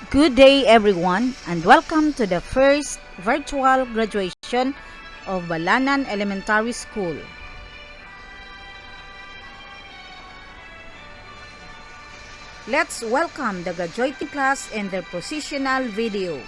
Good day, everyone, and welcome to the first virtual graduation of Balanan Elementary School. Let's welcome the graduating class and their positional video.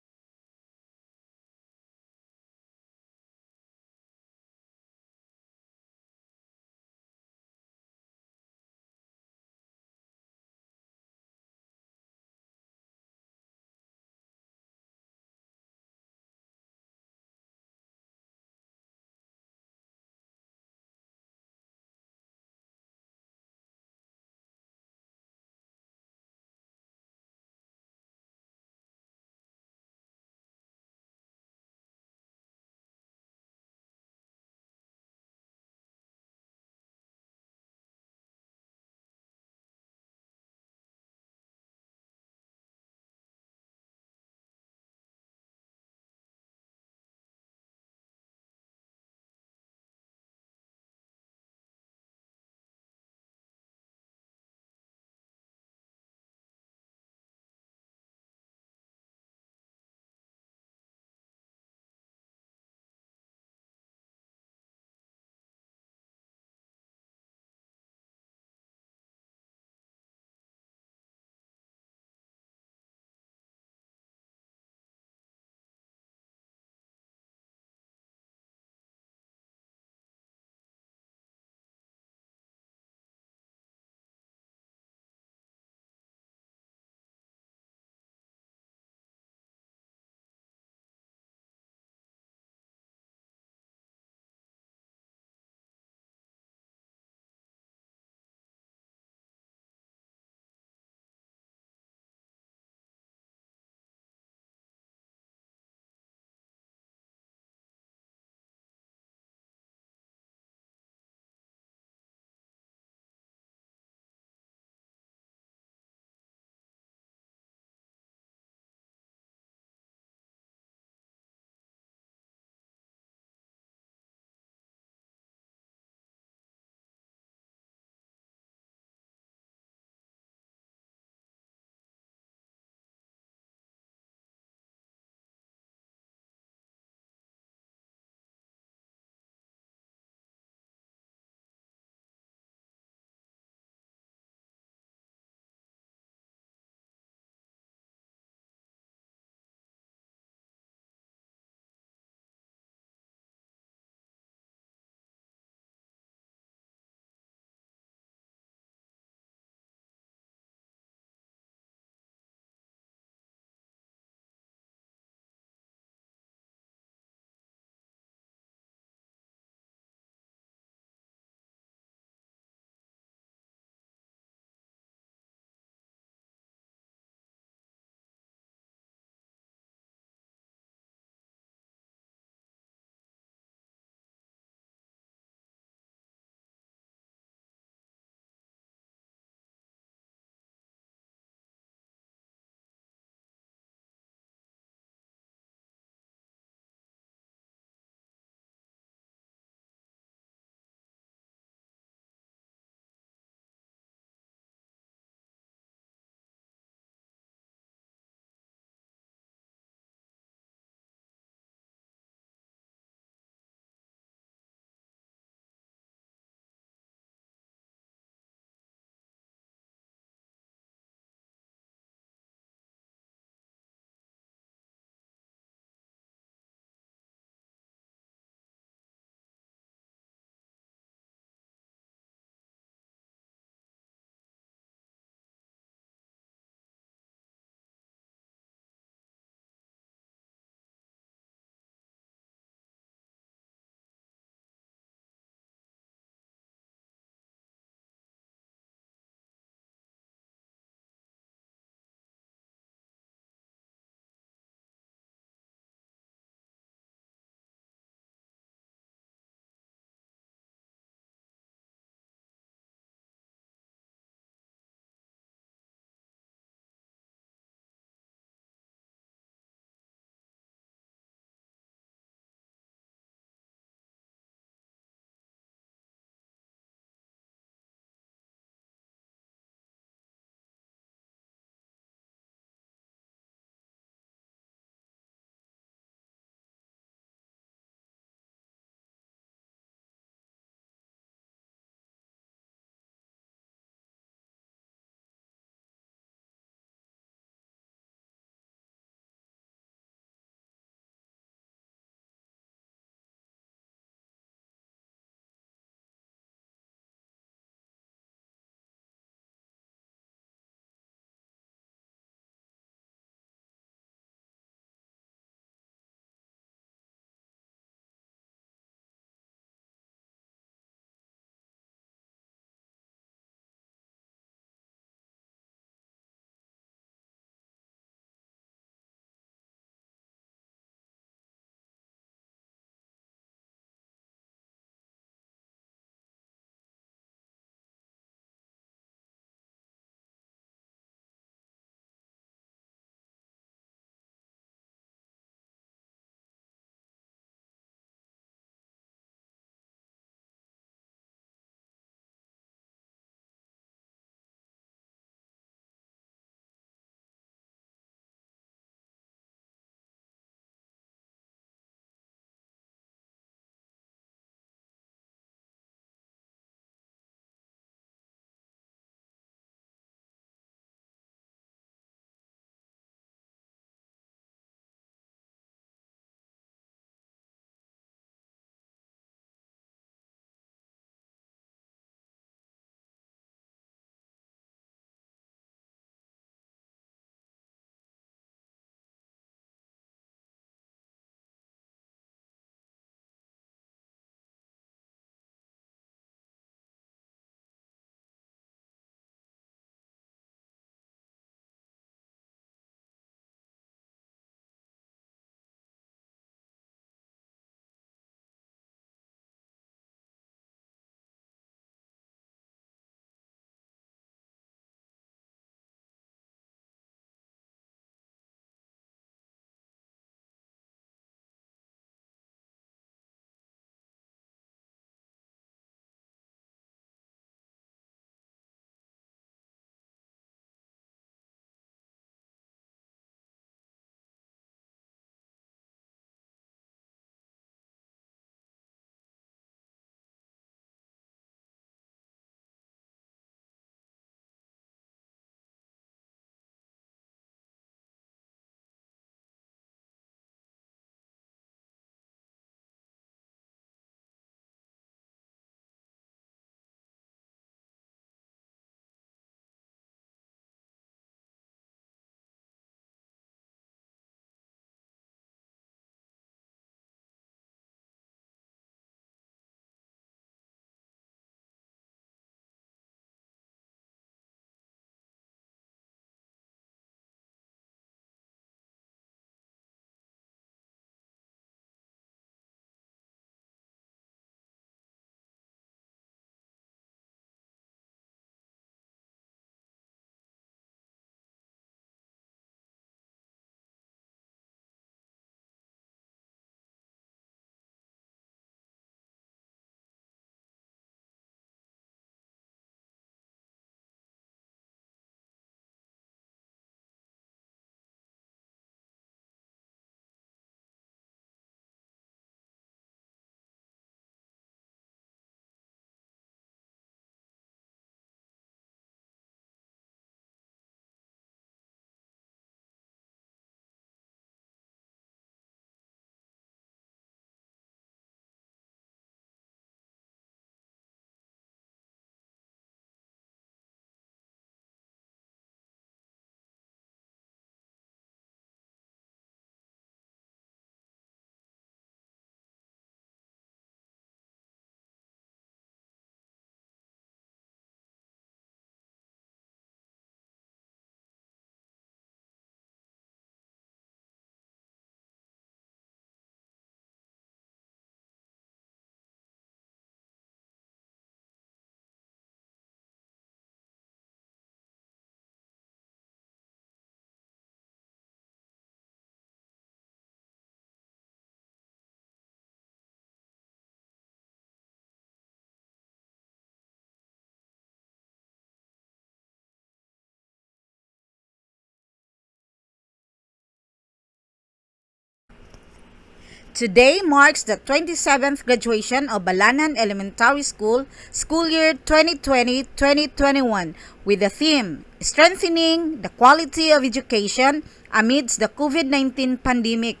Today marks the 27th graduation of Balanan Elementary School, school year 2020-2021, with the theme, Strengthening the Quality of Education Amidst the COVID-19 Pandemic.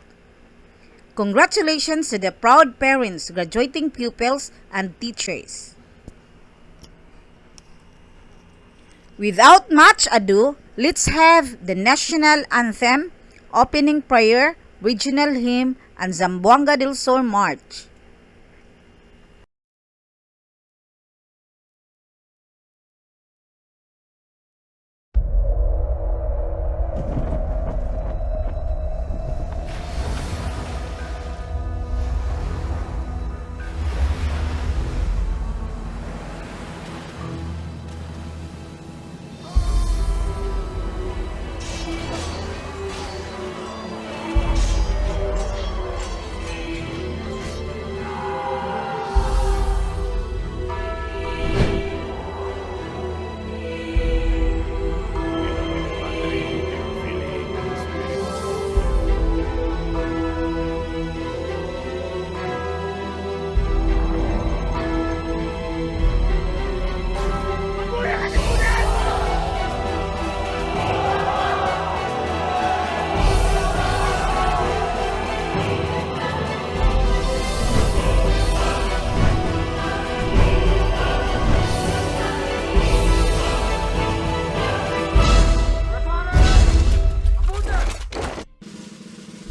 Congratulations to the proud parents, graduating pupils, and teachers. Without much ado, let's have the national anthem, opening prayer, regional hymn, and Zamboanga del Sur March.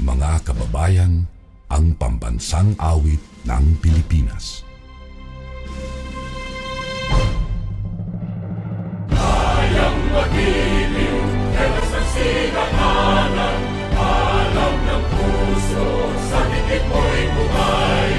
Mga kababayan, ang pambansang awit ng Pilipinas. Kayang magiliw, helas ang sinakanan, alam ng puso, sa dikit mo'y bumay.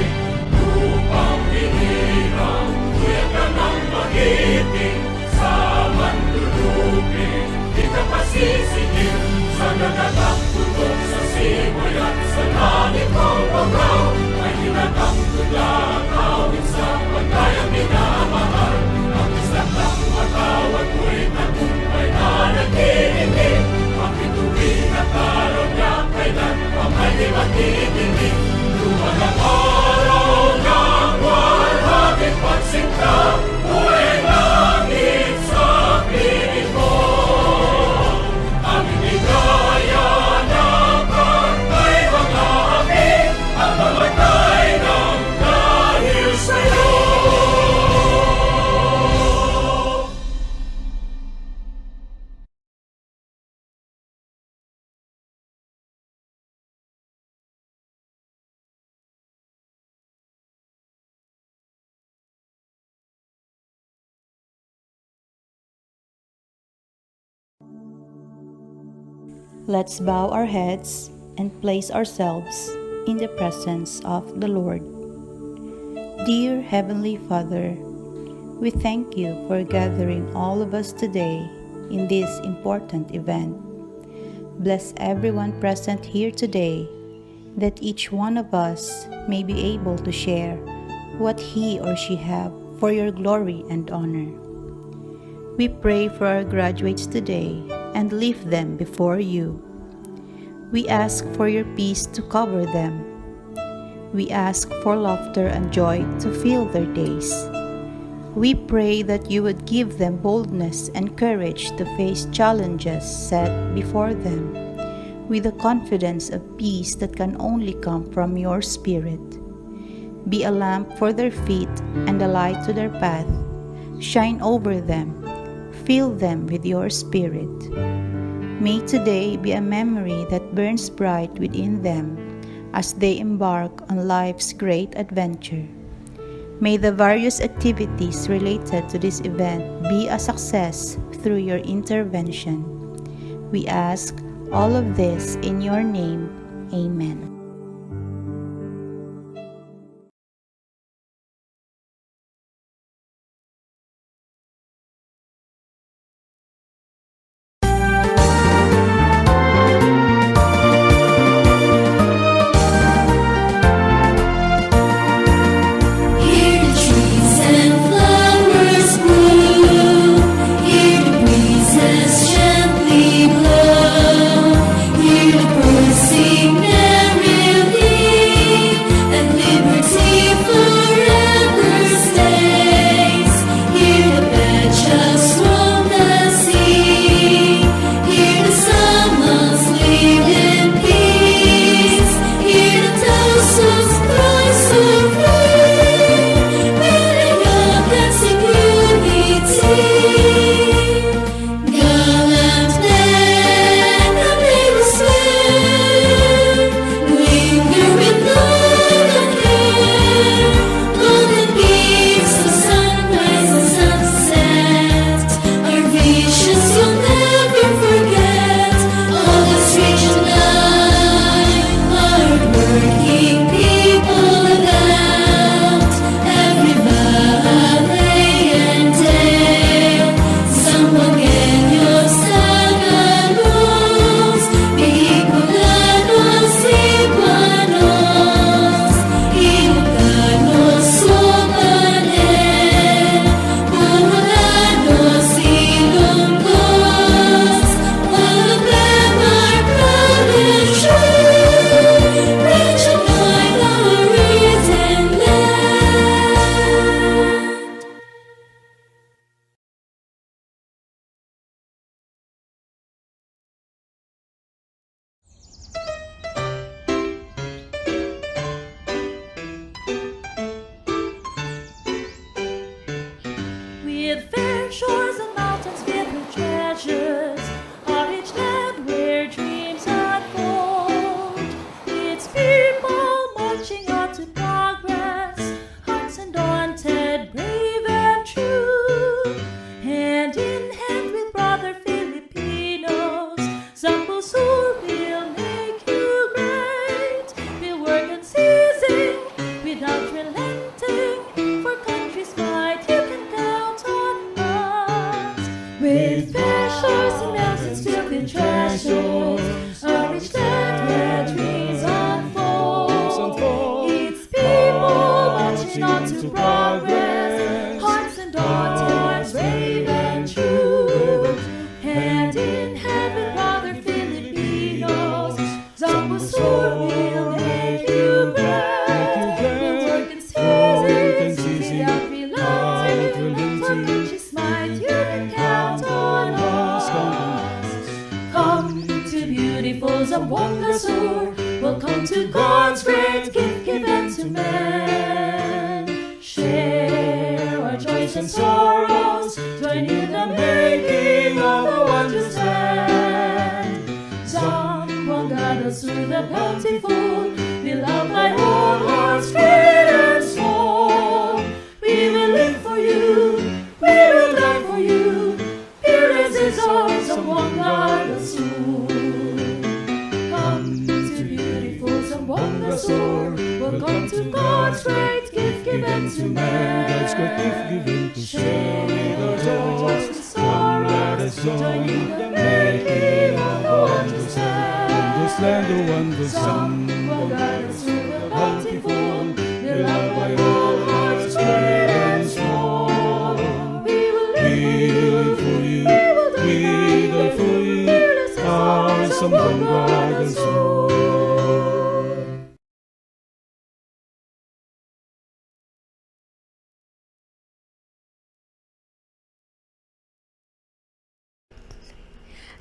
Lupang hinirang, tuyag ka ng magiting, sa manlulupin, di ka pasisingil, sa nagatang tutok sa simoy at sa langit mong pagkaw, ay hinatang tula kawin sa pagkayang minamahal. Ang isang ng matawag mo'y tagumpay na nag-iindig, makituwing at araw niya kailan pa may di magtitindig. Luwag ang araw ng walhagit pagsinta, buhay langit sa piling mo. Ang hindi kaya ng pagkay mga api, at mamatay ng dahil sa'yo. Let's bow our heads and place ourselves in the presence of the Lord. Dear Heavenly Father, we thank you for gathering all of us today in this important event. Bless everyone present here today, that each one of us may be able to share what he or she have for your glory and honor. We pray for our graduates today and lift them before you. We ask for your peace to cover them. We ask for laughter and joy to fill their days. We pray that you would give them boldness and courage to face challenges set before them, with the confidence of peace that can only come from your Spirit. Be a lamp for their feet and a light to their path. Shine over them. Fill them with your Spirit. May today be a memory that burns bright within them as they embark on life's great adventure. May the various activities related to this event be a success through your intervention. We ask all of this in your name. Amen. Gently blow, hear the birds sing merrily. hidden treasures, a rich land where dreams unfold. Its people marching on to progress, hearts and daughters brave and true. Hand in hand with brother Filipinos, Zambo Sur will make you great. We'll work in seasons without relenting. For country's might you can count on us. Come to beautiful Zamboanga Sur. Welcome to God's great gift given to man. Share our joys and sorrows, join in the making of the wondrous land. Zamboanga del Sur, the bountiful, we love thy own hearts great and small. We will live for you, we will die for you. Fearless is our Zamboanga del Sur. Come to beautiful Zamboanga Sur. Welcome to God's great gift given to man. God's great gift given to Share our joys and sorrows, join in the making of the wondrous land. the wondrous Zamboanga del Sur, the bountiful, we love by all hearts great and small. We will live for you, we die for you. Fearless is our Zamboanga del Sur.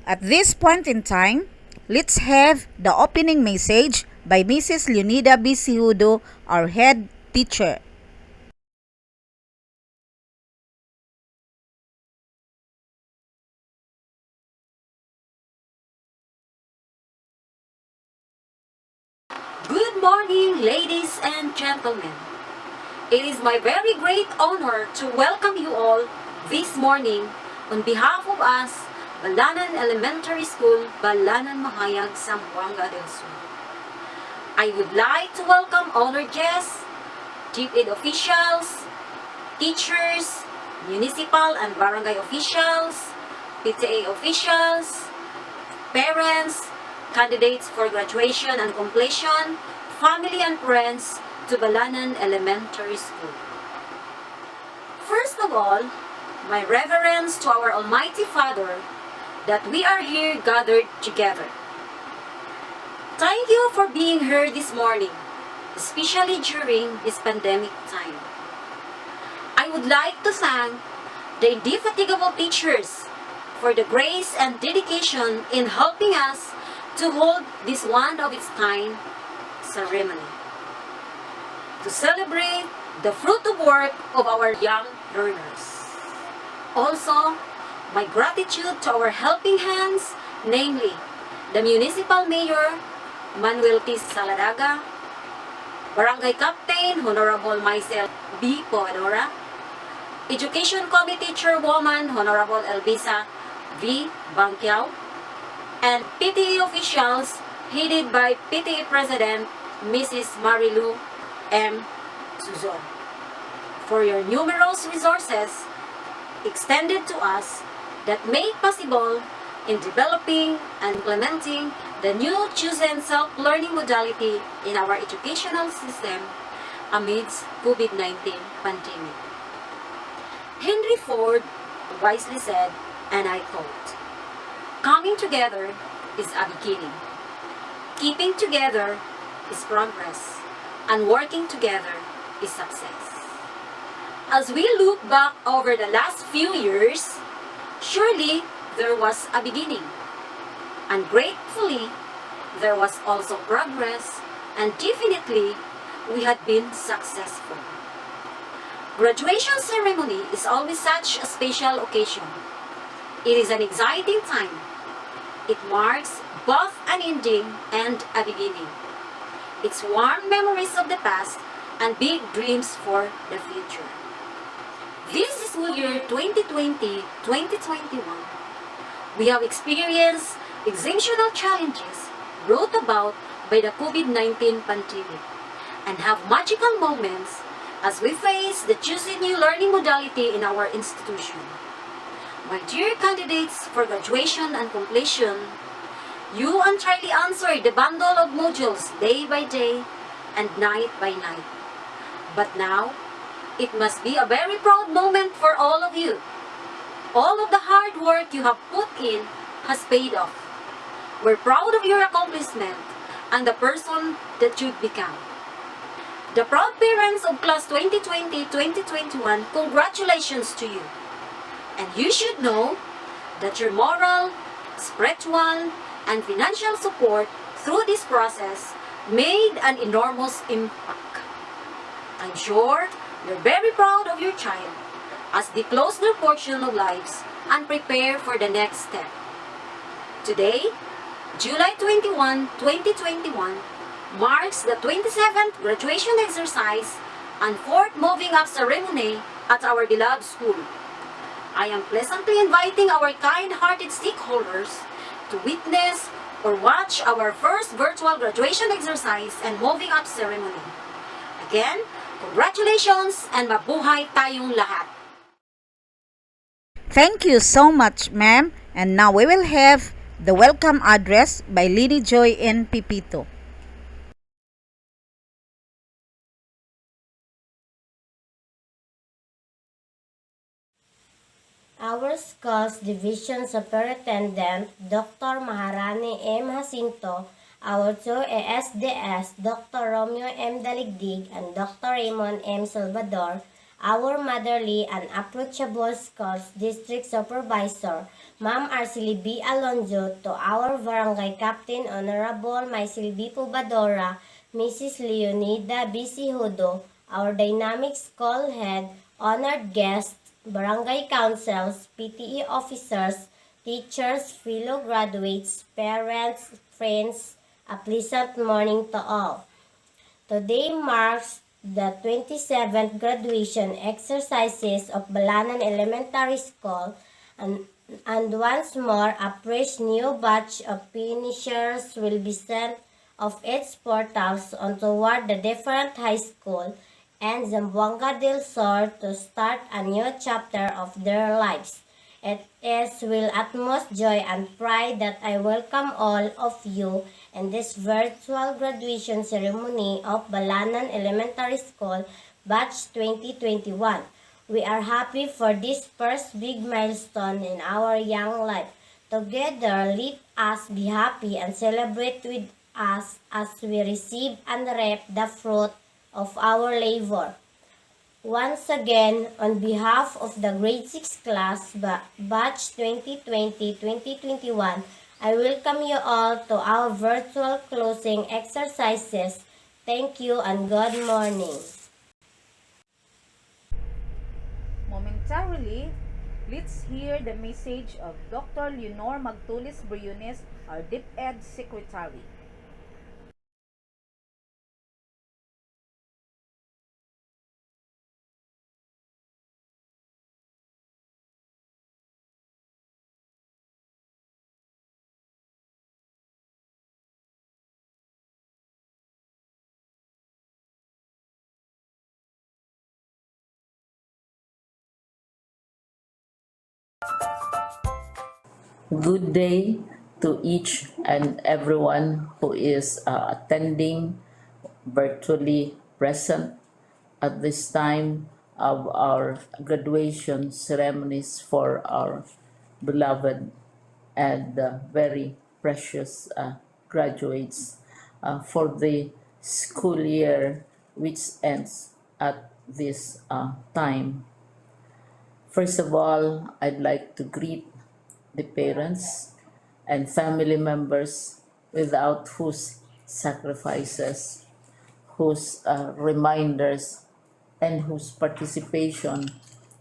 At this point in time, let's have the opening message by Mrs. Leonida Bisihudo, our head teacher. Good morning, ladies and gentlemen. It is my very great honor to welcome you all this morning on behalf of us, Balanan Elementary School, Balanan, Mahayag, Zamboanga del Sur. I would like to welcome honored guests, chief ed officials, teachers, municipal and barangay officials, PTA officials, parents, candidates for graduation and completion, family and friends to Balanan Elementary School. First of all, my reverence to our Almighty Father that we are here gathered together. Thank you for being here this morning, especially during this pandemic time. I would like to thank the indefatigable teachers for the grace and dedication in helping us to hold this one of its kind ceremony, to celebrate the fruit of work of our young learners. Also, my gratitude to our helping hands, namely the Municipal Mayor, Manuel T. Saladaga, Barangay Captain, Honorable myself, B. Poadora, Education Committee Chairwoman, Honorable Elvisa V. Bangkiao, and PTA officials headed by PTA President Mrs. Marilu M. Suzon, for your numerous resources extended to us that made possible in developing and implementing the new chosen self-learning modality in our educational system amidst COVID-19 pandemic. Henry Ford wisely said, and I quote, "Coming together is a beginning. Keeping together is progress, and working together is success." As we look back over the last few years, surely there was a beginning, and gratefully there was also progress, and definitely we had been successful. Graduation ceremony is always such a special occasion. It is an exciting time. It marks both an ending and a beginning. It's warm memories of the past and big dreams for the future. This school year 2020-2021, we have experienced exceptional challenges brought about by the COVID-19 pandemic and have magical moments as we face the chosen new learning modality in our institution. My dear candidates for graduation and completion, you entirely answered the bundle of modules day by day and night by night. But now, it must be a very proud moment for all of you. All of the hard work you have put in has paid off. We're proud of your accomplishment and the person that you've become. The proud parents of class 2020-2021, congratulations to you. And you should know that your moral, spiritual, and financial support through this process made an enormous impact. I'm sure you're very proud of your child as they close their portion of lives and prepare for the next step. Today, July 21, 2021, marks the 27th graduation exercise and 4th moving up ceremony at our beloved school. I am pleasantly inviting our kind-hearted stakeholders to witness or watch our first virtual graduation exercise and moving up ceremony. Again, congratulations and mabuhay tayong lahat! Thank you so much, ma'am. And now we will have the welcome address by Lady Joy N. Pipito. Our school's division superintendent, Dr. Maharani M. Jacinto, our two ASDS, Dr. Romeo M. Daligdig, and Dr. Raymond M. Salvador, our motherly and approachable schools district supervisor, Ma'am Arcely B. Alonzo, to our barangay captain, Honorable Mysil B. Pubadora, Mrs. Leonida B. Sihudo, our dynamic school head, honored guests, barangay councils, PTE officers, teachers, fellow graduates, parents, friends, a pleasant morning to all. Today marks the 27th graduation exercises of Balanan Elementary School and once more a fresh new batch of finishers will be sent of its portals on toward the different high school and Zamboanga del Sur to start a new chapter of their lives. It is with utmost joy and pride that I welcome all of you in this virtual graduation ceremony of Balanan Elementary School Batch 2021. We are happy for this first big milestone in our young life. Together, let us be happy and celebrate with us as we receive and reap the fruit of our labor. Once again, on behalf of the grade 6 class, batch 2020-2021, I welcome you all to our virtual closing exercises. Thank you and good morning. Momentarily, let's hear the message of Dr. Leonor Magtulis Briones, our DepEd Secretary. Good day to each and everyone who is attending virtually present at this time of our graduation ceremonies for our beloved and very precious graduates for the school year which ends at this time. First of all, I'd like to greet the parents and family members without whose sacrifices, whose reminders, and whose participation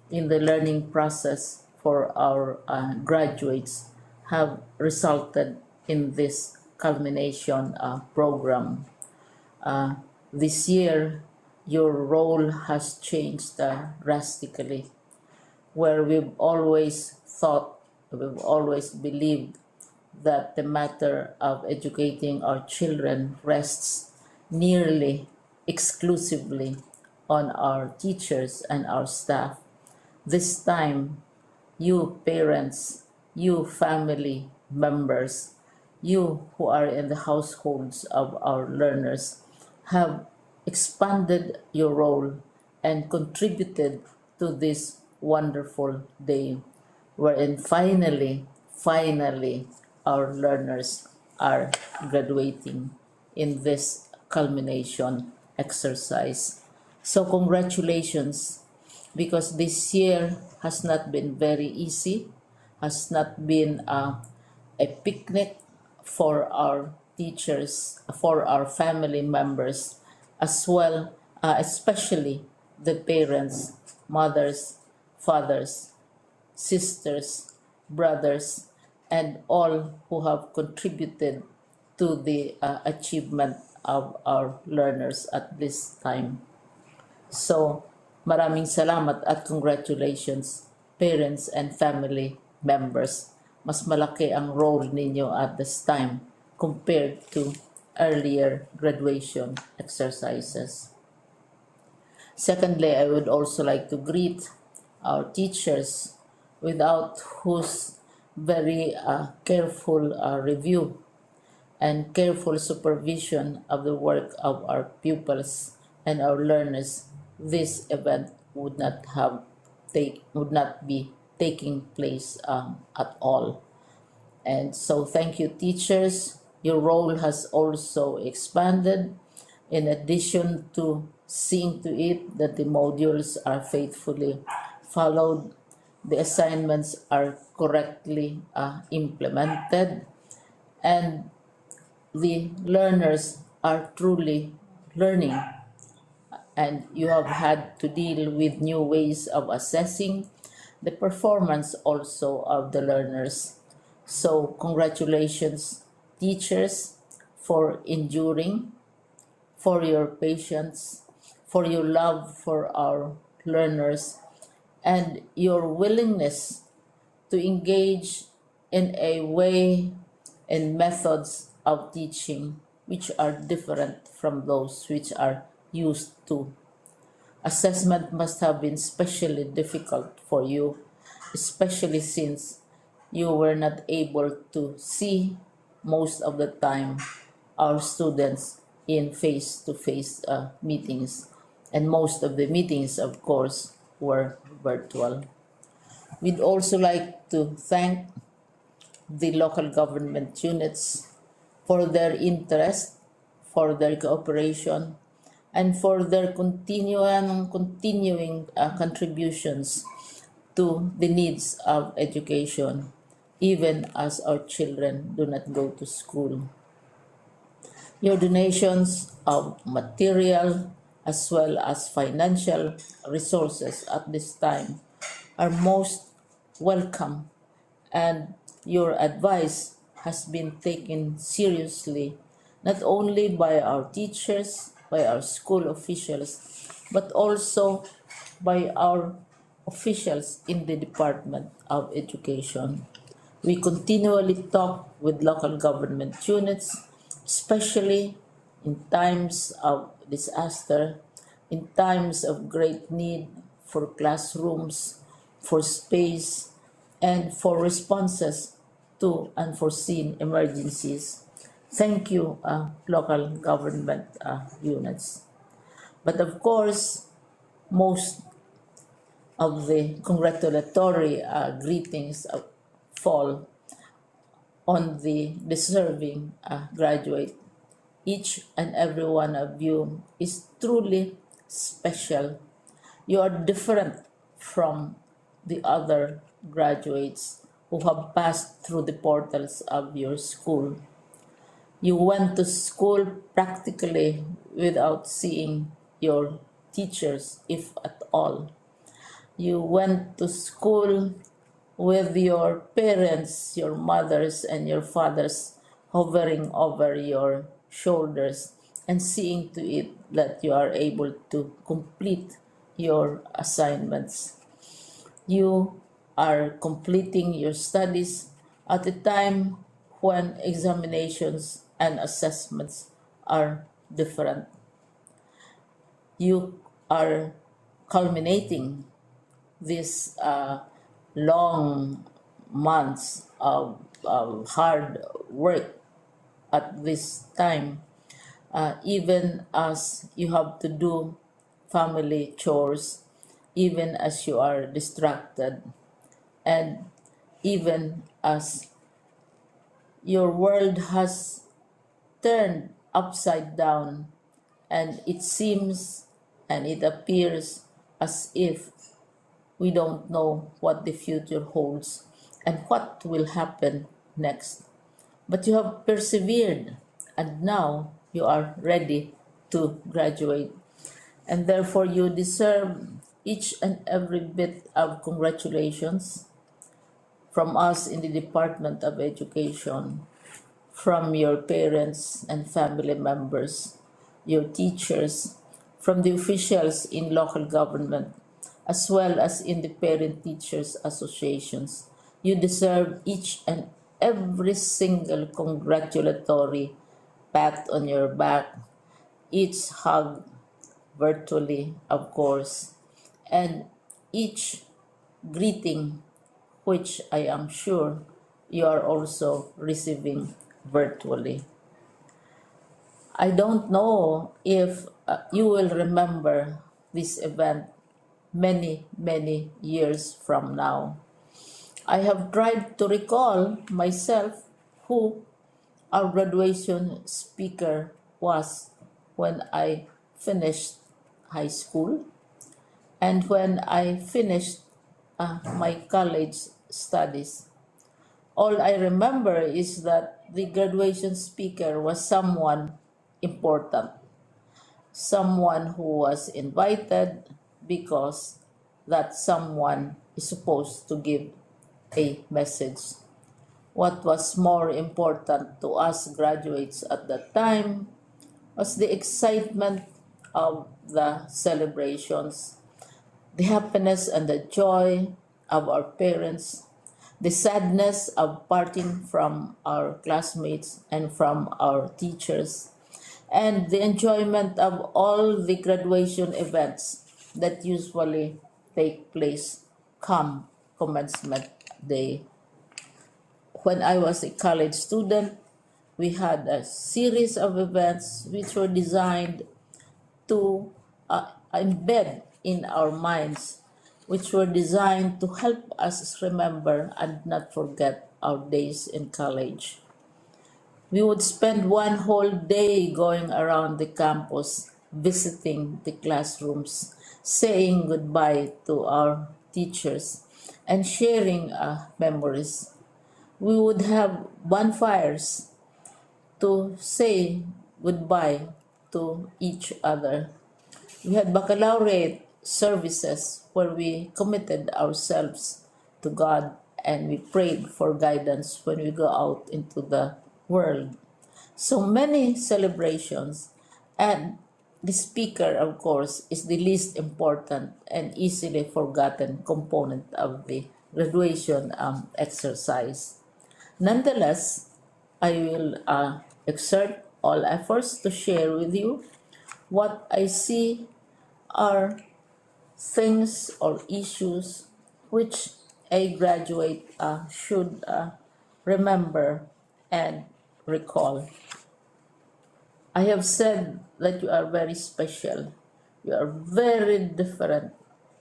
in the learning process for our graduates have resulted in this culmination program. This year, your role has changed drastically, where we've always believed that the matter of educating our children rests nearly exclusively on our teachers and our staff. This time, you parents, you family members, you who are in the households of our learners have expanded your role and contributed to this wonderful day wherein finally, our learners are graduating in this culmination exercise. So, congratulations, because this year has not been very easy, has not been a picnic for our teachers, for our family members, as well, especially the parents, mothers, fathers, sisters, brothers, and all who have contributed to the achievement of our learners at this time. So, maraming salamat at congratulations, parents and family members. Mas malaki ang role ninyo at this time compared to earlier graduation exercises. Secondly, I would also like to greet our teachers, without whose very careful review and careful supervision of the work of our pupils and our learners, this event would not be taking place at all. And so, thank you, teachers. Your role has also expanded. In addition to seeing to it that the modules are faithfully followed, the assignments are correctly implemented, and the learners are truly learning, and you have had to deal with new ways of assessing the performance also of the learners. So, congratulations, teachers, for enduring, for your patience, for your love for our learners, and your willingness to engage in a way and methods of teaching which are different from those which are used to. Assessment must have been especially difficult for you, especially since you were not able to see most of the time our students in face-to-face meetings, and most of the meetings, of course, were virtual. We'd also like to thank the local government units for their interest, for their cooperation, and for their continuing contributions to the needs of education, even as our children do not go to school. Your donations of material as well as financial resources at this time are most welcome, and your advice has been taken seriously not only by our teachers, by our school officials, but also by our officials in the Department of Education. We continually talk with local government units, especially in times of disaster, in times of great need for classrooms, for space, and for responses to unforeseen emergencies. Thank you, local government units. But of course, most of the congratulatory greetings fall on the deserving graduate. Each and every one of you is truly special. You are different from the other graduates who have passed through the portals of your school. You went to school practically without seeing your teachers, if at all. You went to school with your parents, your mothers, and your fathers hovering over your shoulders and seeing to it that you are able to complete your assignments. You are completing your studies at a time when examinations and assessments are different. You are culminating this long months of hard work at this time, even as you have to do family chores, even as you are distracted, and even as your world has turned upside down, and it seems and it appears as if we don't know what the future holds and what will happen next. But you have persevered, and now you are ready to graduate. And therefore, you deserve each and every bit of congratulations from us in the Department of Education, from your parents and family members, your teachers, from the officials in local government, as well as in the parent teachers associations. You deserve each and every single congratulatory pat on your back, each hug virtually, of course, and each greeting, which I am sure you are also receiving virtually. I don't know if you will remember this event many, many years from now. I have tried to recall myself who our graduation speaker was when I finished high school and when I finished my college studies. All I remember is that the graduation speaker was someone important, someone who was invited because that someone is supposed to give a message. What was more important to us graduates at that time was the excitement of the celebrations, the happiness and the joy of our parents, the sadness of parting from our classmates and from our teachers, and the enjoyment of all the graduation events that usually take place come commencement day. When I was a college student, we had a series of events which were designed to embed in our minds, which were designed to help us remember and not forget our days in college. We would spend one whole day going around the campus, visiting the classrooms, saying goodbye to our teachers, and sharing memories. We would have bonfires to say goodbye to each other. We had baccalaureate services where we committed ourselves to God and we prayed for guidance when we go out into the world. So many celebrations, and the speaker, of course, is the least important and easily forgotten component of the graduation exercise. Nonetheless, I will exert all efforts to share with you what I see are things or issues which a graduate should remember and recall. I have said that you are very special. You are very different.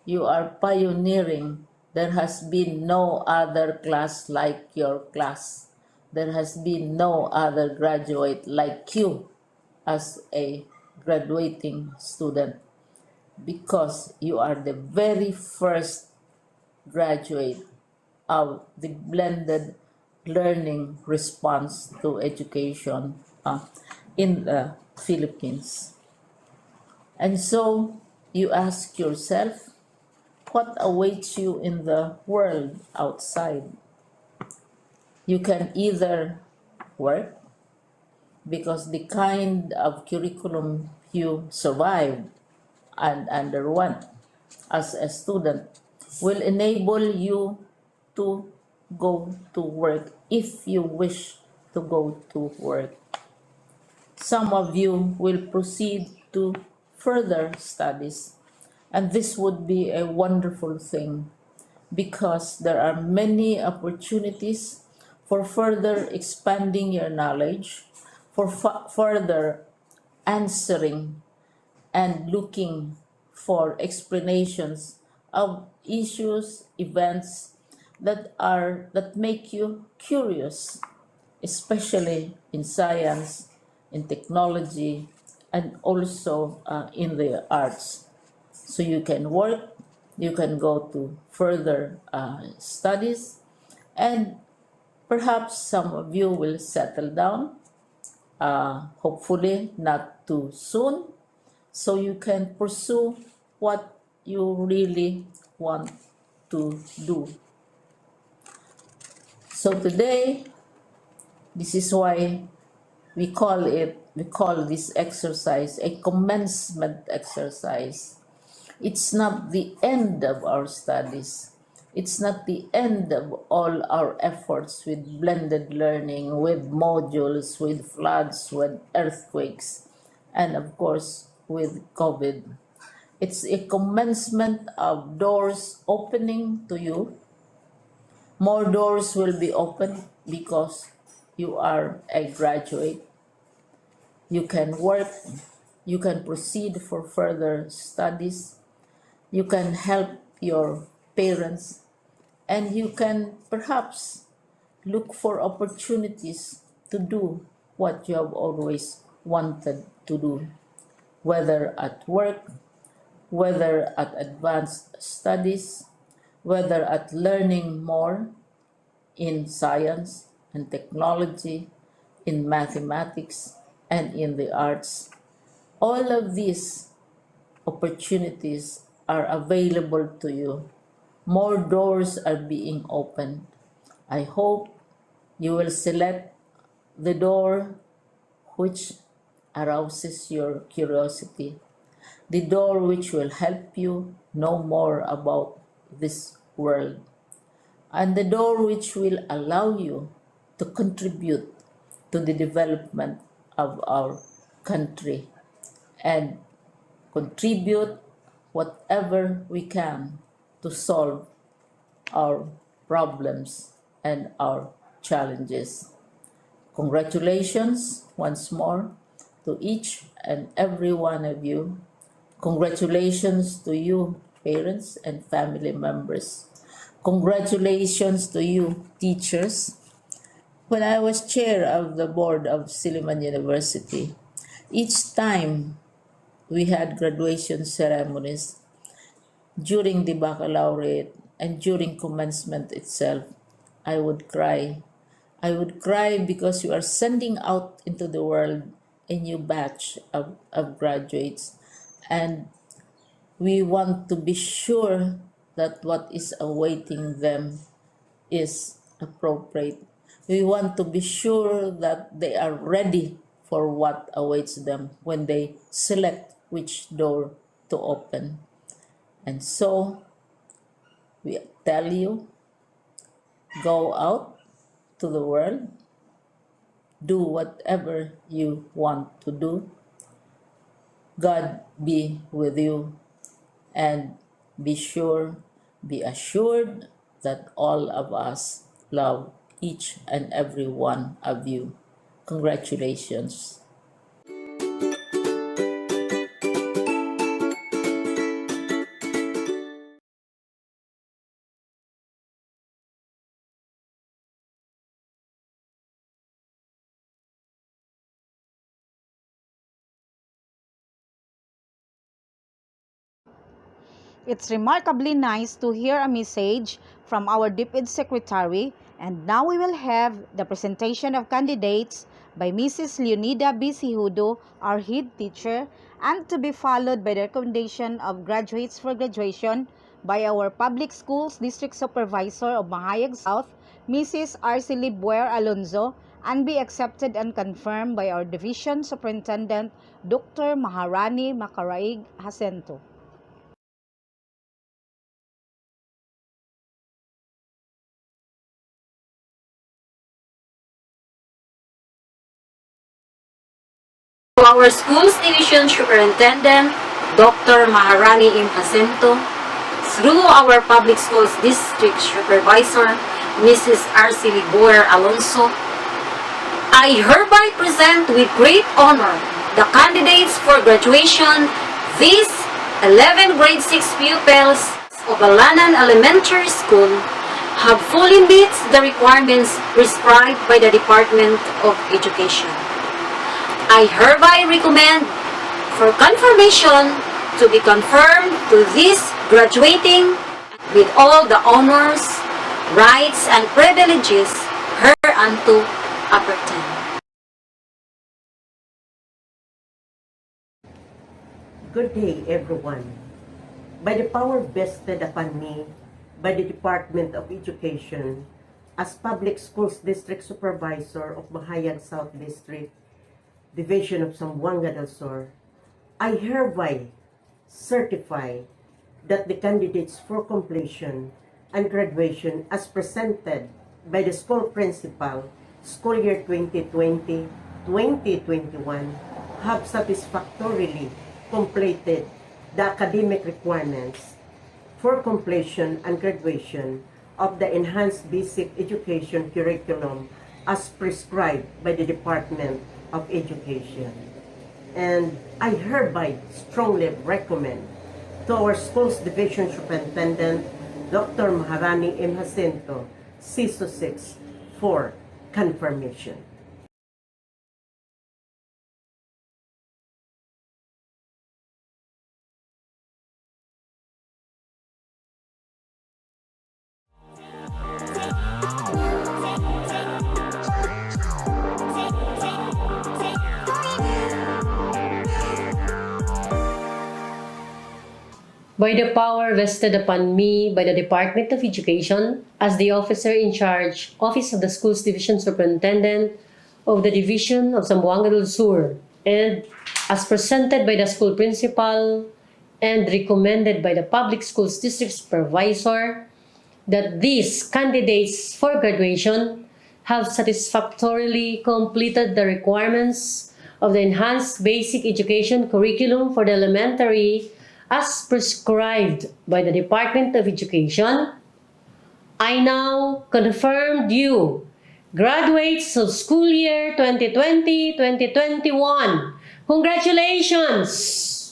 You are pioneering. There has been no other class like your class. There has been no other graduate like you as a graduating student because you are the very first graduate of the blended learning response to education in the Philippines. And so you ask yourself, what awaits you in the world outside? You can either work because the kind of curriculum you survived and underwent as a student will enable you to go to work if you wish to go to work. Some of you will proceed to further studies, and this would be a wonderful thing because there are many opportunities for further expanding your knowledge, for further answering and looking for explanations of issues, events that make you curious, especially in science, in technology, and also in the arts. So you can work, you can go to further studies, and perhaps some of you will settle down, hopefully not too soon, so you can pursue what you really want to do. So today, this is why we call this exercise a commencement exercise. It's not the end of our studies. It's not the end of all our efforts with blended learning, with modules, with floods, with earthquakes, and of course with COVID. It's a commencement of doors opening to you. More doors will be opened because you are a graduate. You can work, you can proceed for further studies, you can help your parents, and you can perhaps look for opportunities to do what you have always wanted to do, whether at work, whether at advanced studies, whether at learning more in science and technology, in mathematics, and in the arts. All of these opportunities are available to you. More doors are being opened. I hope you will select the door which arouses your curiosity, the door which will help you know more about this world, and the door which will allow you to contribute to the development of our country and contribute whatever we can to solve our problems and our challenges. Congratulations once more to each and every one of you. Congratulations to you, parents and family members. Congratulations to you, teachers. When I was chair of the board of Silliman University, each time we had graduation ceremonies, during the baccalaureate and during commencement itself, I would cry. I would cry because you are sending out into the world a new batch of graduates. And we want to be sure that what is awaiting them is appropriate. We want to be sure that they are ready for what awaits them when they select which door to open. And so we tell you, go out to the world, do whatever you want to do. God be with you, and be sure, be assured that all of us love each and every one of you. Congratulations. It's remarkably nice to hear a message from our DepEd Secretary, and now we will have the presentation of candidates by Mrs. Leonida B. Sihudo, our head teacher, and to be followed by the recommendation of graduates for graduation by our Public Schools District Supervisor of Mahayag South, Mrs. Arcely Buer Alonzo, and be accepted and confirmed by our Division Superintendent, Dr. Maharani Makaraig Jacinto. To our school's division superintendent, Dr. Maharani M. Jacinto, through our public schools district supervisor, Mrs. Arceli Boer Alonso, I hereby present with great honor the candidates for graduation. These 11 grade 6 pupils of Balanan Elementary School have fully met the requirements prescribed by the Department of Education. I hereby recommend for confirmation to be confirmed to this graduating with all the honors, rights, and privileges hereunto appertain. Good day, everyone. By the power vested upon me by the Department of Education as Public Schools District Supervisor of Mahayag South District, Division of Zamboanga del Sur, I hereby certify that the candidates for completion and graduation as presented by the school principal, school year 2020-2021, have satisfactorily completed the academic requirements for completion and graduation of the Enhanced Basic Education Curriculum as prescribed by the Department of Education. And I hereby strongly recommend to our Schools Division Superintendent, Dr. Maharani M. Jacinto, CISO 6, for confirmation. By the power vested upon me by the Department of Education as the officer in charge, Office of the Schools Division Superintendent of the Division of Zamboanga del Sur, and as presented by the school principal and recommended by the Public Schools District Supervisor, that these candidates for graduation have satisfactorily completed the requirements of the Enhanced Basic Education Curriculum for the elementary as prescribed by the Department of Education. I now confirm due graduates of school year 2020-2021. Congratulations!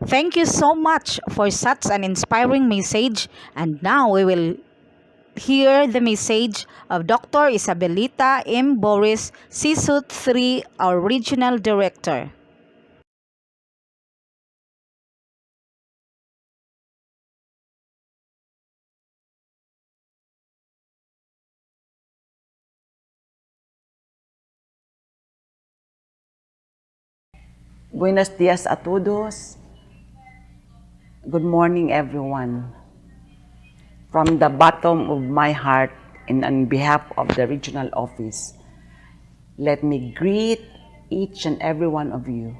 Thank you so much for such an inspiring message. And now we will hear the message of Dr. Isabelita M. Boris, CSUT 3, our Regional Director. Buenos dias a todos. Good morning, everyone. From the bottom of my heart and on behalf of the regional office, let me greet each and every one of you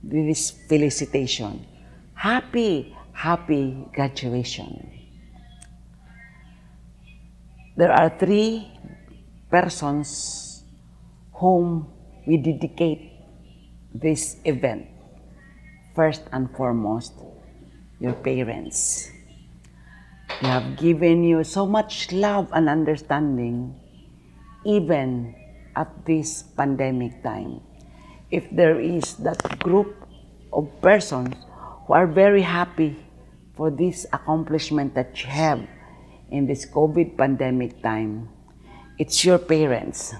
with this felicitation. Happy graduation. There are 3 persons whom we dedicate this event. First and foremost, your parents. They have given you so much love and understanding even at this pandemic time. If there is that group of persons who are very happy for this accomplishment that you have in this COVID pandemic time, it's your parents.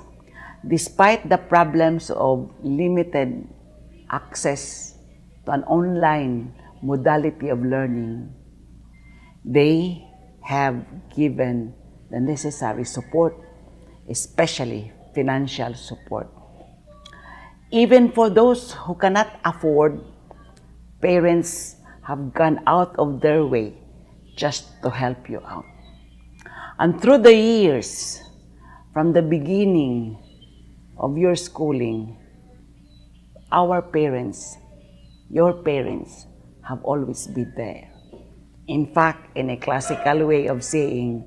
Despite the problems of limited access to an online modality of learning, they have given the necessary support, especially financial support. Even for those who cannot afford, parents have gone out of their way just to help you out. And through the years, from the beginning of your schooling, our parents, your parents, have always been there. In fact, in a classical way of saying,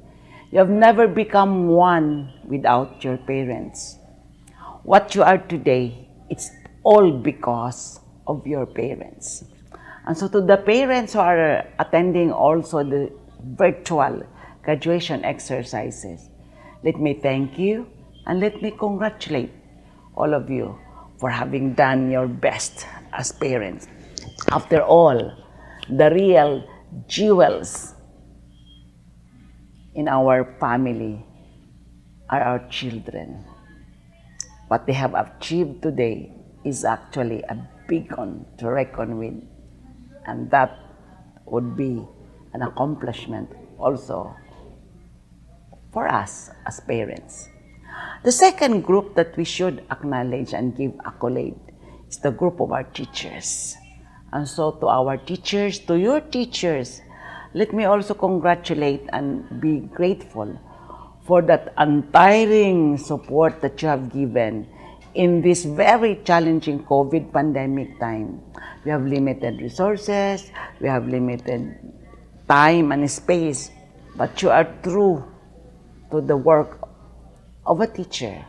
you have never become one without your parents. What you are today, it's all because of your parents. And so to the parents who are attending also the virtual graduation exercises, let me thank you and let me congratulate all of you for having done your best as parents. After all, the real jewels in our family are our children. What they have achieved today is actually a big one to reckon with, and that would be an accomplishment also for us as parents. The second group that we should acknowledge and give accolade is the group of our teachers. And so to our teachers, to your teachers, let me also congratulate and be grateful for that untiring support that you have given in this very challenging COVID pandemic time. We have limited resources, we have limited time and space, but you are true to the work of a teacher.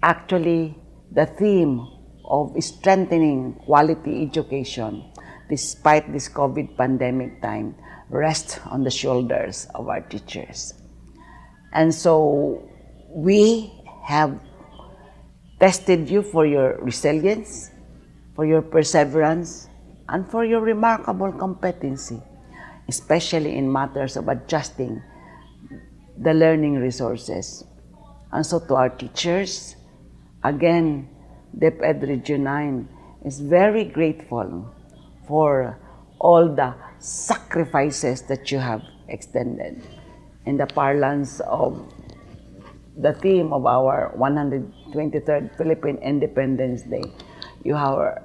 Actually, the theme of strengthening quality education despite this COVID pandemic time rests on the shoulders of our teachers. And so we have tested you for your resilience, for your perseverance, and for your remarkable competency, especially in matters of adjusting the learning resources. And so to our teachers, again, DepEd Region 9 is very grateful for all the sacrifices that you have extended. In the parlance of the theme of our 123rd Philippine Independence Day, you have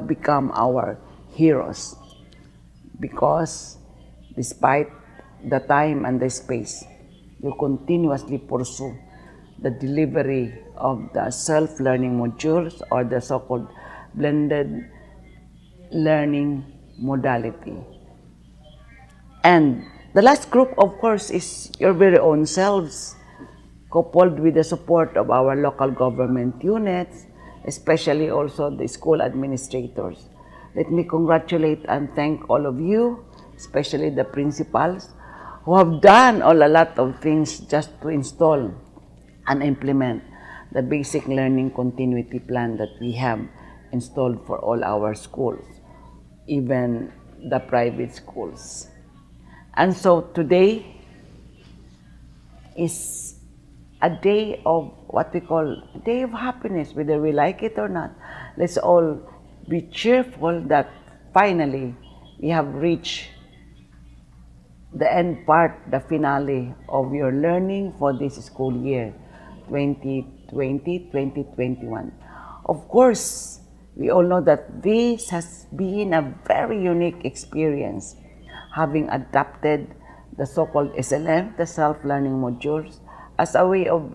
become our heroes because despite the time and the space, you continuously pursue the delivery of the self-learning modules or the so-called blended learning modality. And the last group, of course, is your very own selves, coupled with the support of our local government units, especially also the school administrators. Let me congratulate and thank all of you, especially the principals, who have done a lot of things just to install and implement the basic learning continuity plan that we have installed for all our schools, even the private schools. And so today is a day of what we call a day of happiness, whether we like it or not. Let's all be cheerful that finally we have reached the end part, the finale of your learning for this school year, 2020-2021. Of course, we all know that this has been a very unique experience, having adapted the so-called SLM, the self-learning modules, as a way of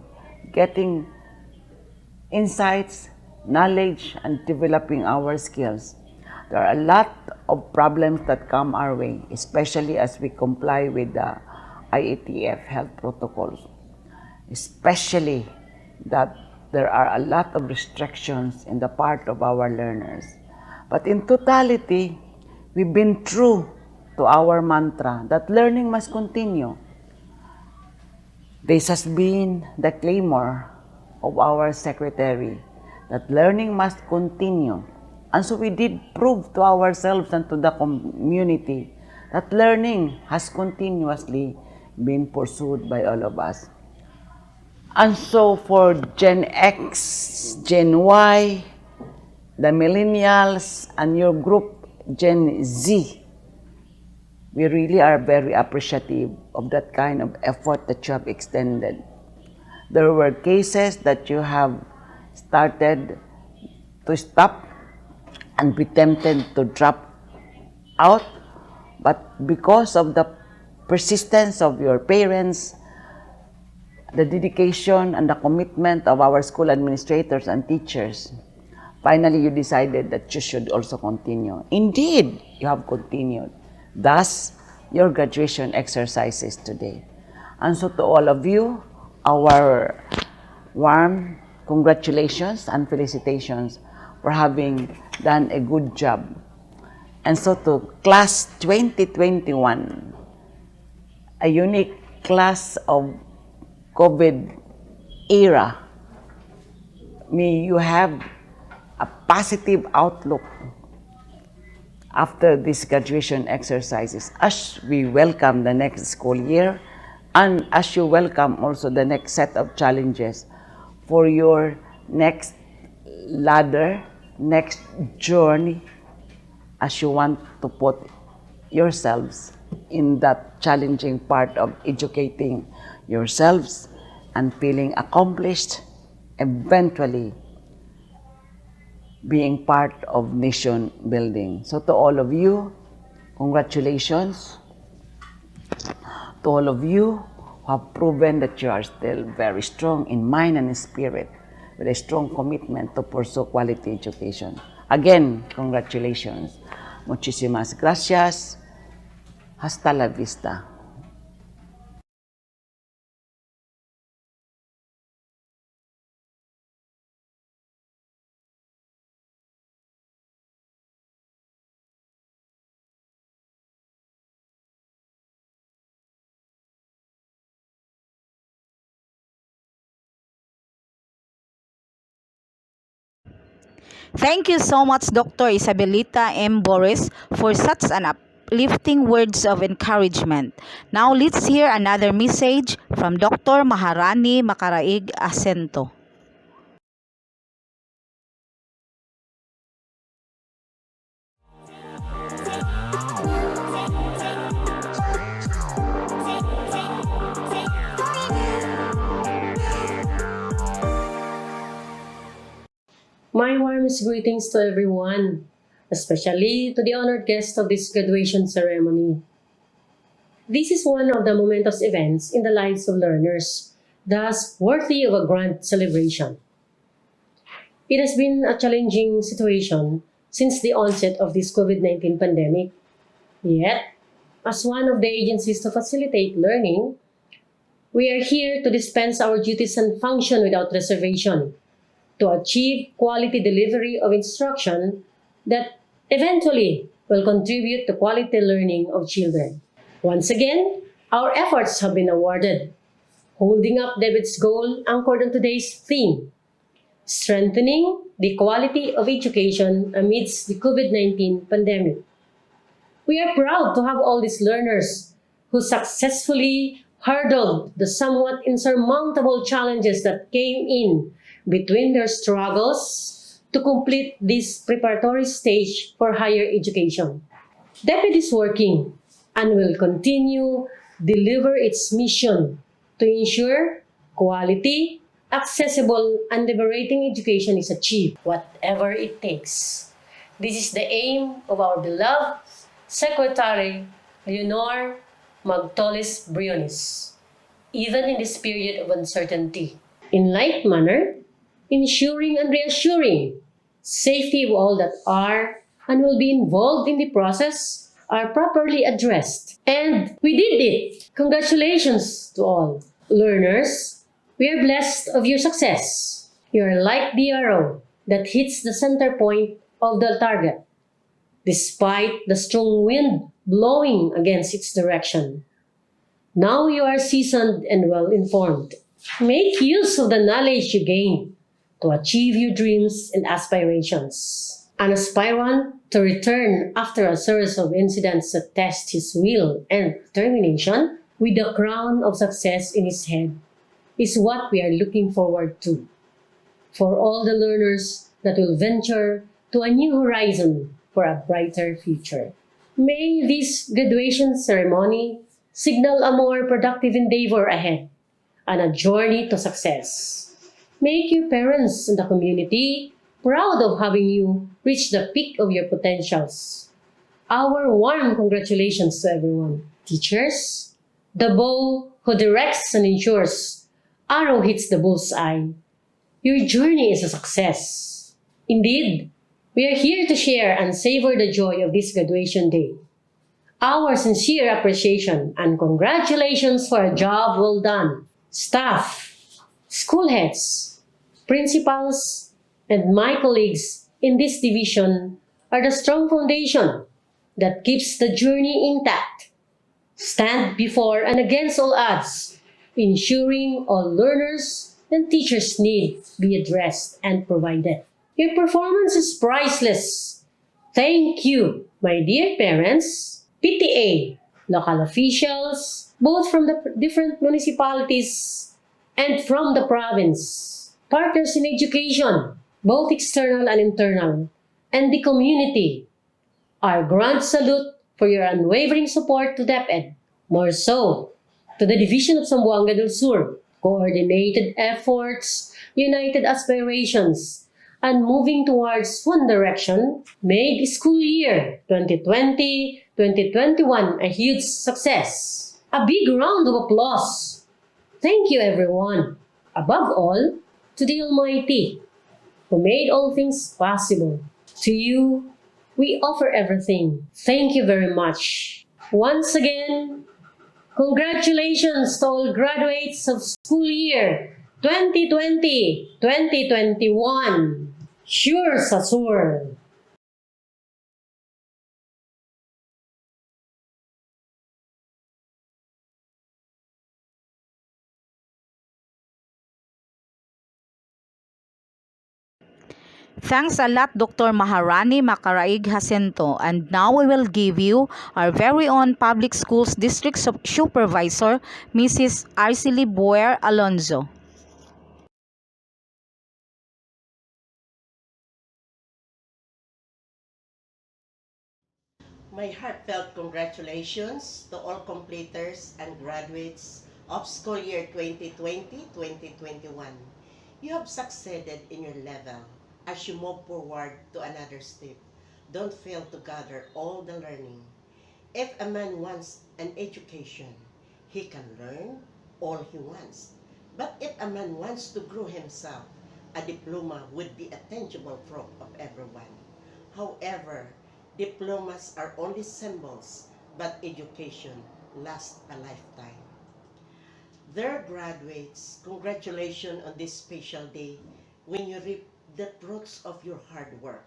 getting insights, knowledge, and developing our skills. There are a lot of problems that come our way, especially as we comply with the IATF health protocols, especially that there are a lot of restrictions in the part of our learners. But in totality, we've been true to our mantra that learning must continue. This has been the clamor of our secretary, that learning must continue. And so we did prove to ourselves and to the community that learning has continuously been pursued by all of us. And so for Gen X, Gen Y, the millennials, and your group, Gen Z, we really are very appreciative of that kind of effort that you have extended. There were cases that you have started to stop and be tempted to drop out, but because of the persistence of your parents, the dedication and the commitment of our school administrators and teachers, finally you decided that you should also continue. Indeed, you have continued. Thus, your graduation exercises today. And so to all of you, our warm congratulations and felicitations for having done a good job. And so to class 2021, a unique class of COVID era, may you have a positive outlook after these graduation exercises as we welcome the next school year and as you welcome also the next set of challenges for your next ladder, next journey as you want to put yourselves in that challenging part of educating yourselves and feeling accomplished, eventually being part of nation building. So to all of you, congratulations. To all of you who have proven that you are still very strong in mind and in spirit with a strong commitment to pursue quality education. Again, congratulations. Muchísimas gracias. Hasta la vista. Thank you so much, Dr. Isabelita M. Boris, for such an uplifting words of encouragement. Now let's hear another message from Dr. Maharani Makaraig Asento. My warmest greetings to everyone, especially to the honored guests of this graduation ceremony. This is one of the momentous events in the lives of learners, thus worthy of a grand celebration. It has been a challenging situation since the onset of this COVID-19 pandemic. Yet, as one of the agencies to facilitate learning, we are here to dispense our duties and function without reservation to achieve quality delivery of instruction that eventually will contribute to quality learning of children. Once again, our efforts have been awarded, holding up David's goal anchored on today's theme, strengthening the quality of education amidst the COVID-19 pandemic. We are proud to have all these learners who successfully hurdled the somewhat insurmountable challenges that came in between their struggles to complete this preparatory stage for higher education. DepEd is working and will continue deliver its mission to ensure quality, accessible, and liberating education is achieved, whatever it takes. This is the aim of our beloved Secretary Leonor Magtolis Briones, even in this period of uncertainty. In like manner, ensuring and reassuring safety of all that are and will be involved in the process are properly addressed. And we did it! Congratulations to all. Learners, we are blessed of your success. You are like the arrow that hits the center point of the target, despite the strong wind blowing against its direction. Now you are seasoned and well informed. Make use of the knowledge you gain to achieve your dreams and aspirations. An aspirant to return after a series of incidents that test his will and determination with the crown of success in his head is what we are looking forward to. For all the learners that will venture to a new horizon for a brighter future. May this graduation ceremony signal a more productive endeavor ahead and a journey to success. Make your parents and the community proud of having you reach the peak of your potentials. Our warm congratulations to everyone. Teachers, the bow who directs and ensures arrow hits the bullseye. Your journey is a success. Indeed, we are here to share and savor the joy of this graduation day. Our sincere appreciation and congratulations for a job well done. Staff, school heads, principals, and my colleagues in this division are the strong foundation that keeps the journey intact. Stand before and against all odds, ensuring all learners and teachers' needs be addressed and provided. Your performance is priceless. Thank you, my dear parents, PTA, local officials, both from the different municipalities and from the province, partners in education, both external and internal, and the community. Our grand salute for your unwavering support to DepEd, more so to the Division of Zamboanga del Sur, coordinated efforts, united aspirations, and moving towards one direction made school year 2020-2021 a huge success. A big round of applause. Thank you everyone. Above all, to the Almighty, who made all things possible. To you, we offer everything. Thank you very much. Once again, congratulations to all graduates of school year 2020-2021. Sure sa sur. Thanks a lot, Dr. Maharani Makaraig Jacinto. And now we will give you our very own Public Schools District Supervisor, Mrs. Arcely Boer Alonzo. My heartfelt congratulations to all completers and graduates of school year 2020-2021. You have succeeded in your level. As you move forward to another step, don't fail to gather all the learning. If a man wants an education, he can learn all he wants. But if a man wants to grow himself, a diploma would be a tangible proof of everyone. However, diplomas are only symbols, but education lasts a lifetime. Dear graduates, congratulations on this special day when you reap the fruits of your hard work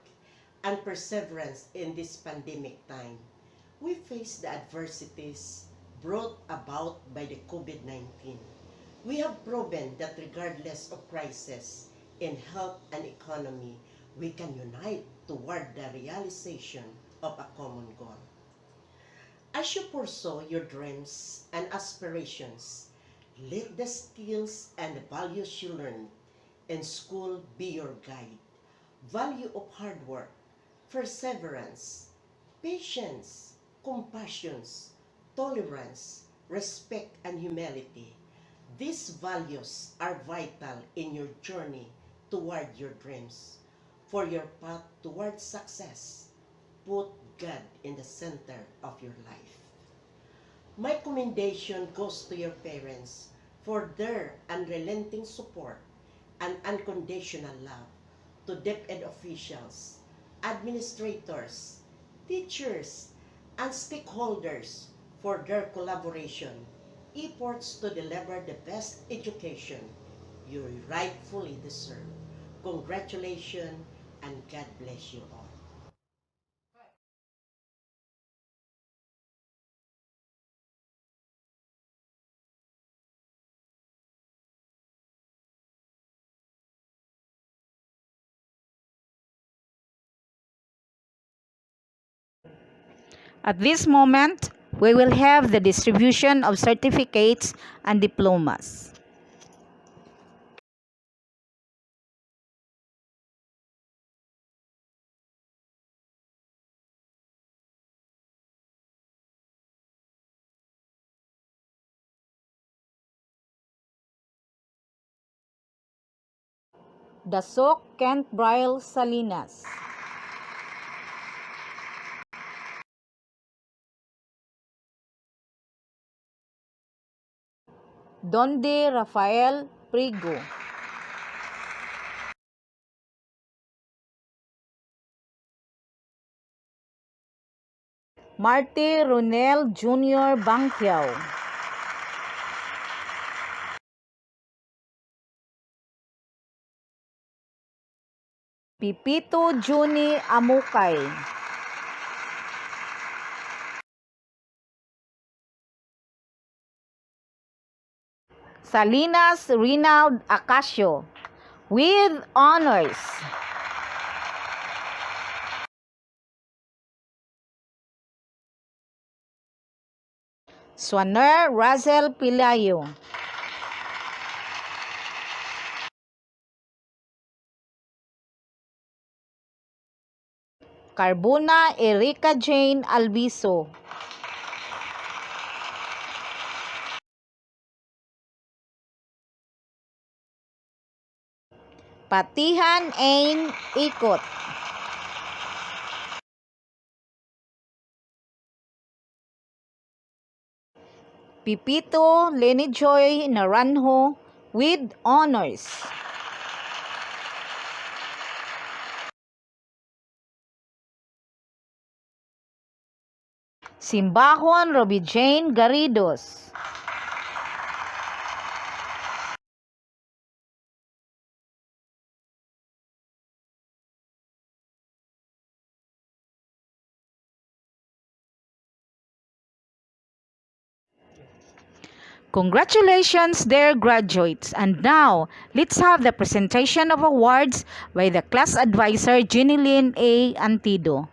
and perseverance in this pandemic time. We face the adversities brought about by the COVID-19. We have proven that regardless of crisis in health and economy, we can unite toward the realization of a common goal. As you pursue your dreams and aspirations, let the skills and the values you learn in school be your guide. Value of hard work, perseverance, patience, compassion, tolerance, respect, and humility. These values are vital in your journey toward your dreams. For your path toward success, put God in the center of your life. My commendation goes to your parents for their unrelenting support and unconditional love, to DepEd officials, administrators, teachers, and stakeholders for their collaboration, efforts to deliver the best education you rightfully deserve. Congratulations and God bless you all. At this moment, we will have the distribution of certificates and diplomas. Dasok Kent Briel Salinas. Donde Rafael Prigo. Marty Ronel Jr. Bangkiao. Pipito Juni Amukay. Salinas Rinald Acacio with honors. Swaner Razel Pilayo. Carbona Erika Jane Albiso. Patihan Ain Ikot. Pipito Lenny Joy Naranjo with honors. Simbahon Robbie Jane Garridos. Congratulations, dear graduates. And now, let's have the presentation of awards by the class advisor, Jeanilyn A. Antido.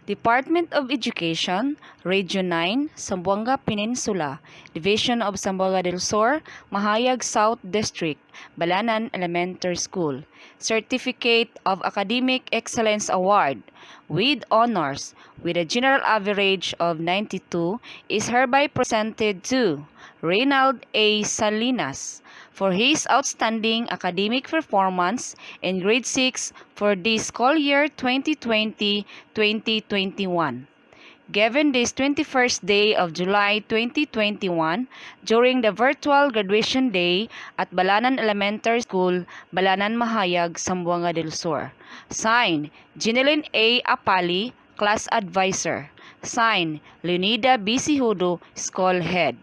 Department of Education, Region 9, Zamboanga Peninsula, Division of Zamboanga del Sur, Mahayag South District, Balanan Elementary School. Certificate of Academic Excellence Award with honors with a general average of 92 is hereby presented to Reynald A. Salinas for his outstanding academic performance in grade 6 for the school year 2020-2021. Given this 21st day of July 2021 during the virtual graduation day at Balanan Elementary School, Balanan Mahayag, Zamboanga del Sur. Signed, Jeanilyn A. Apali, Class Advisor. Signed, Leonida B. Sihudo, School Head.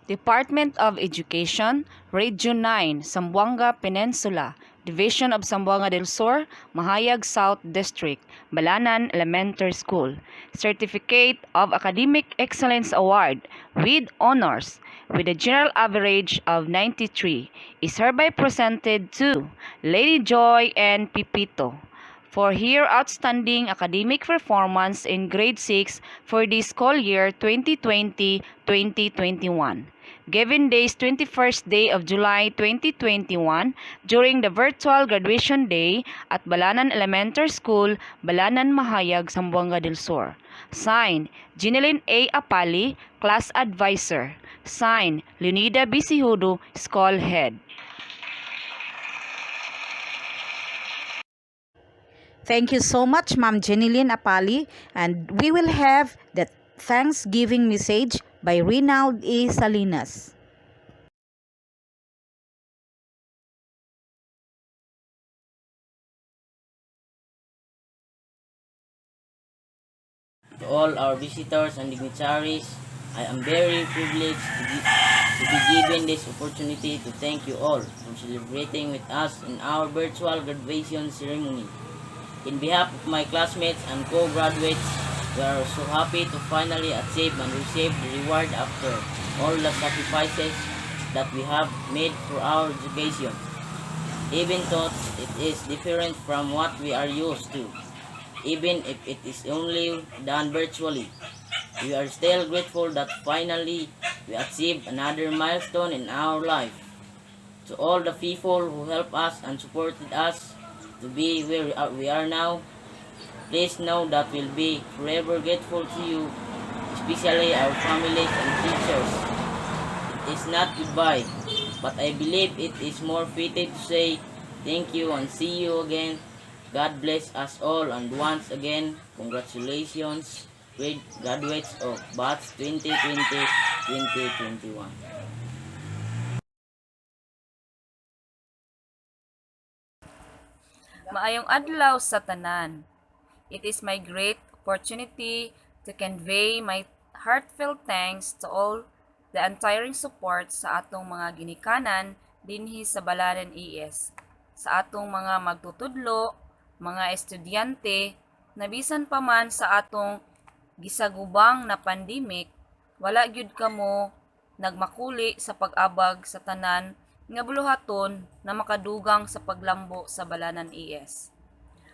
Department of Education, Region 9, Zamboanga Peninsula, Division of Zamboanga del Sur, Mahayag South District, Balanan Elementary School. Certificate of Academic Excellence Award with honors with a general average of 93 is hereby presented to Lady Joy and Pipito for her outstanding academic performance in grade 6 for the school year 2020-2021. Given this 21st day of July 2021 during the virtual graduation day at Balanan Elementary School, Balanan Mahayag, Zamboanga del Sur. Signed, Jeanilyn A. Apali, Class Advisor. Signed, Leonida B. Sihudo, School Head. Thank you so much, Ma'am Jeanilyn Apali. And we will have the Thanksgiving message by Reynald A. Salinas. To all our visitors and dignitaries, I am very privileged to be given this opportunity to thank you all for celebrating with us in our virtual graduation ceremony. In behalf of my classmates and co-graduates, we are so happy to finally achieve and receive the reward after all the sacrifices that we have made for our education. Even though it is different from what we are used to, even if it is only done virtually, we are still grateful that finally we achieved another milestone in our life. To all the people who helped us and supported us to be where we are now, please know that we'll be forever grateful to you, especially our families and teachers. It is not goodbye, but I believe it is more fitting to say thank you and see you again. God bless us all, and once again, congratulations graduates of batch 2020-2021. Maayong adlaw sa tanan. It is my great opportunity to convey my heartfelt thanks to all the untiring support sa atong mga ginikanan dinhi sa Balanan ES, sa atong mga magtutudlo, mga estudyante, na bisan pa man sa atong gisagubang na pandemic, wala gyud kamo nagmakuli sa pag-abag sa tanan nga buluhaton na makadugang sa paglambo sa Balanan ES.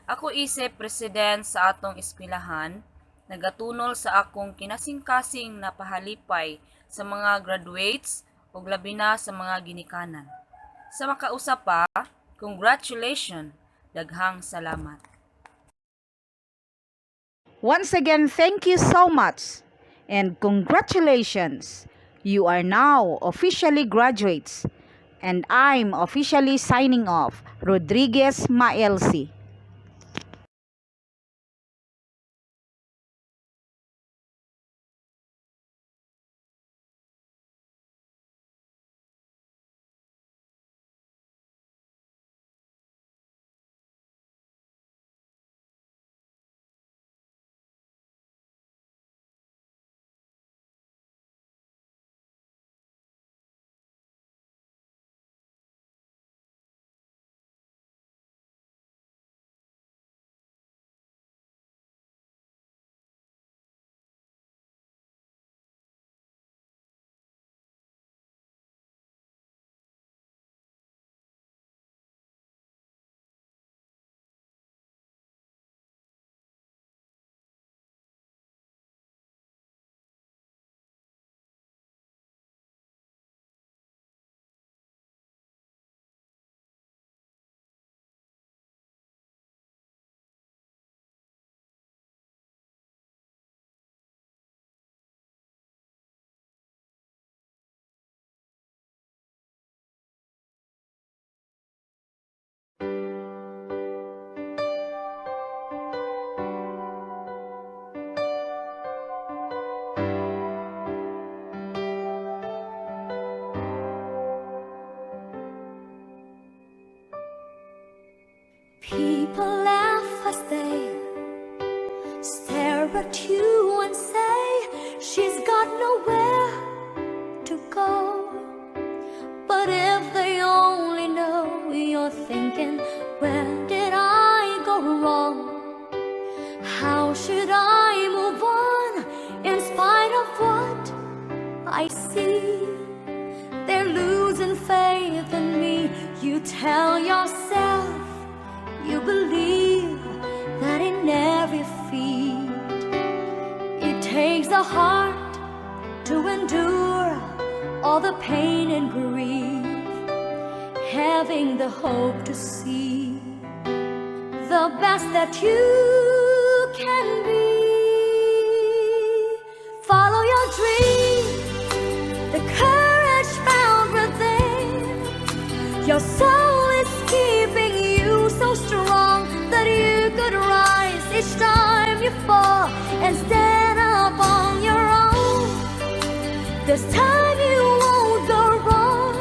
Ako isip president sa atong eskwelahan, nagatunol sa akong kinasing-kasing na pahalipay sa mga graduates ug labi na sa mga ginikanan. Sa makausa pa, congratulations, daghang salamat. Once again, thank you so much and congratulations. You are now officially graduates and I'm officially signing off. Rodriguez Maelsi. People laugh as they stare at you and say she's got nowhere to go. But if they only know you're thinking, where did I go wrong? How should I move on in spite of what I see? They're losing faith in me. You tell yourself you believe that in every feat it takes a heart to endure all the pain and grief, having the hope to see the best that you can be. Follow your dreams, the courage found within. Your soul is keeping you so strong that you could rise each time you fall and stand up on your own. This time you won't go wrong.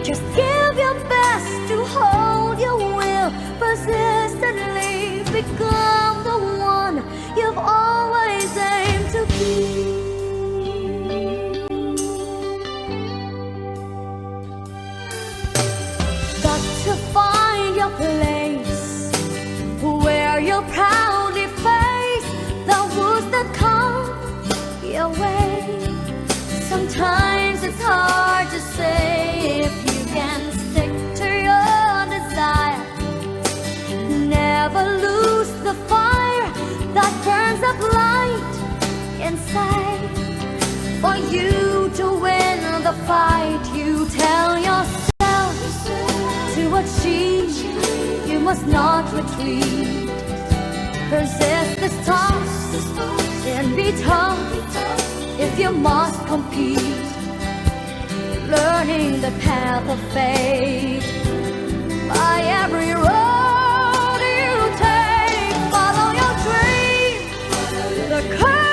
Just give your best to hold your will, persistently become the one you've always aimed to be. Got to find your place where you'll proudly face the woes that come your way. Sometimes it's hard to say if you can stick to your desire. Never lose the fire that burns up light inside. For you to win the fight, you tell yourself to achieve, you must not retreat. Resist this toss and be tough if you must compete. Learning the path of fate by every road you take. Follow your dream, the courage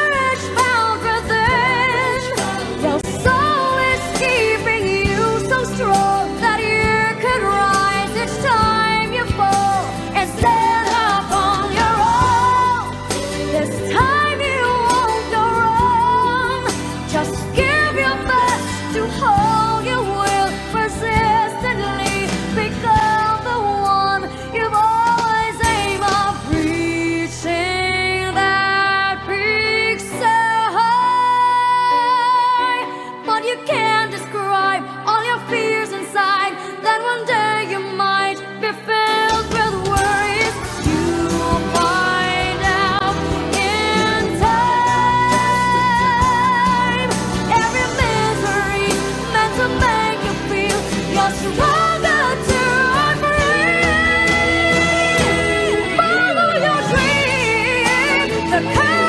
Hey!